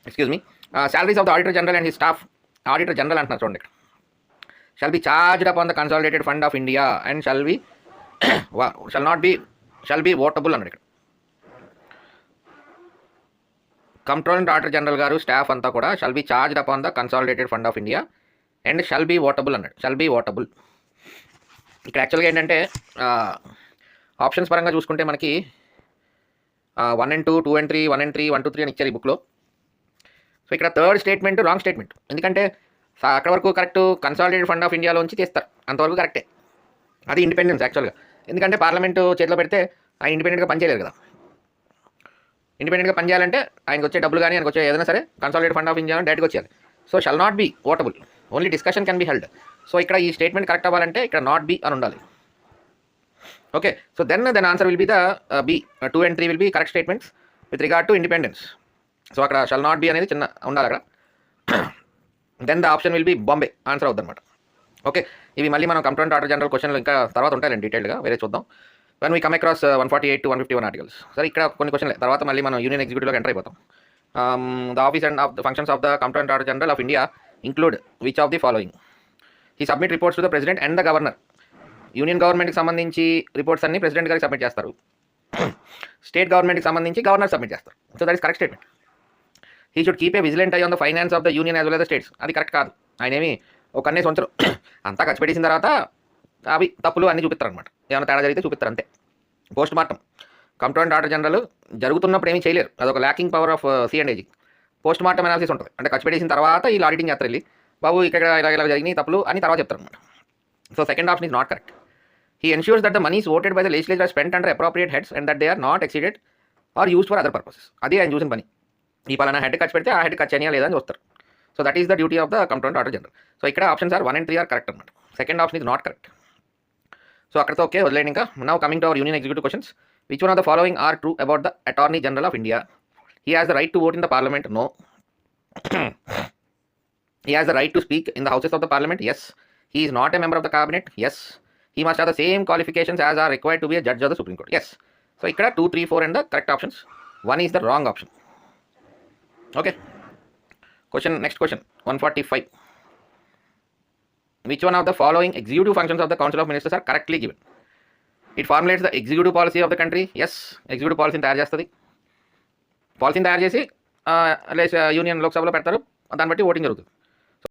Excuse me, salaries of the Auditor General and his staff, Auditor General అంటున్నారు చూడండి, shall be charged upon the consolidated fund of India and shall be votable అన్నాడు ఇక్కడ. Controller auditor general గారు staff అంతా కూడా shall be charged upon the consolidated fund of India and shall be votable అన్నాడు. Shall be ఓటబుల్ ఇక్కడ యాక్చువల్గా ఏంటంటే options పరంగా చూసుకుంటే మనకి 1 and 2, 2 and 3, 1 and 3, 1 to 3 అని ఇచ్చారు ఈ బుక్లో. సో ఇక్కడ థర్డ్ స్టేట్మెంట్ రాంగ్ స్టేట్మెంట్, ఎందుకంటే అక్కడ వరకు కరెక్ట్ కన్సాలిడేటెడ్ ఫండ్ ఆఫ్ ఇండియాలోంచి తీస్తారు, అంతవరకు కరెక్టే. అది ఇండిపెండెన్స్ యాక్చువల్గా, ఎందుకంటే పార్లమెంటు చేతిలో పెడితే ఆయన ఇండిపెండెంట్గా పనిచేయలేరు కదా. ఇండిపెండెంట్గా పనిచేయాలంటే ఆయనకు వచ్చే డబ్బులు కానీ ఆయనకు వచ్చే ఏదైనా సరే కన్సాలిడేటెడ్ ఫండ్ ఆఫ్ ఇండియా డైరెక్ట్గా వచ్చేయాలి. So shall not be votable, only discussion can be held. So ఇక్కడ ఈ స్టేట్మెంట్ కరెక్ట్ అవ్వాలంటే ఇక్కడ నాట్ బి అని ఉండాలి. Okay, so then answer will be the B. 2 and 3 will be correct statements with regard to independence. So అక్కడ shall not be అనేది చిన్న ఉండాలి అక్కడ. Then the option will be బాంబే ఆన్సర్ అవుతుంది అనమాట. ఓకే, ఇవి మళ్ళీ మనం కంప్లైంట్ ఆర్డర్ జనరల్ క్వశ్చన్లు ఇంకా తర్వాత ఉంటాయండి డీటెయిల్గా, వేరే చూద్దాం. when we come across 148 to 151 articles. సరే, ఇక్కడ కొన్ని క్వశ్చన్లే, తర్వాత మళ్ళీ మనం యూనియన్ ఎగ్జిక్యూటివ్లోకి ఎంటర్ అయిపోతాం. The office and of the functions of the comptroller auditor general of India include which of the following? He submit reports to the president and the governor. Union గవర్నమెంట్కి సంబంధించి reports అన్ని president గారికి submit చేస్తారు, state గవర్నమెంట్కి సంబంధించి governor submit చేస్తారు. So that is correct statement. He should keep a vigilant I on the finance of the union as well as the states. అది correct కాదు, ఆయన ఏమి ఒక అన్నే సంవత్సరం అంతా ఖర్చు పెట్టేసిన తర్వాత అవి తప్పులు అన్నీ చూపిస్తారు అనమాట, ఏమైనా తేడా జరిగితే చూపిస్తారు అంతే. Post mortem complaint auditor general జరుగుతున్నప్పుడు ఏమీ చేయలేరు, అదొక lacking power of C&AG. Post mortem analysis ఉంటుంది, అంటే ఖర్చు పెట్టేసిన తర్వాత వీళ్ళు ఆడిటింగ్ చేస్తారు, వెళ్ళి బాబు ఇక్కడ ఇలా జరిగినాయి తప్పులు అని తర్వాత చెప్తారు అనమాట. So second option is not correct. He ensures that the moneys voted by the legislature are spent under appropriate heads and that they are not exceeded or used for other purposes. అది ఆయన చూసిన పని, ఈ పలానా head ఖర్చు పెడితే ఆ head ఖర్చు అయినా లేదని చూస్తారు. So that is the duty of the comptroller auditor general. So ఇక్కడ options are 1 and 3 are correct అనమాట. Second option is not correct. So అక్కడితో ఓకే వదిలేండి. ఇంకా now coming to our union executive questions. Which one of the following are true about the attorney general of India? He has the right to vote in the parliament? No. He has the right to speak in the houses of the parliament? Yes. He is not a member of the cabinet? Yes. He must have the same qualifications as are required to be a judge of the Supreme Court? Yes. So ikkada 2, 3, 4 and the correct options. 1 is the wrong option. Okay. Next question 145. Which one of the following executive functions of the Council of Ministers are correctly given? It formulates the executive policy of the country. Yes. Executive policy తయారు చేస్తుంది, పాలసీని తయారు చేసి union లోక్సభలో పెడతారు, దాన్ని బట్టి voting జరుగుతుంది.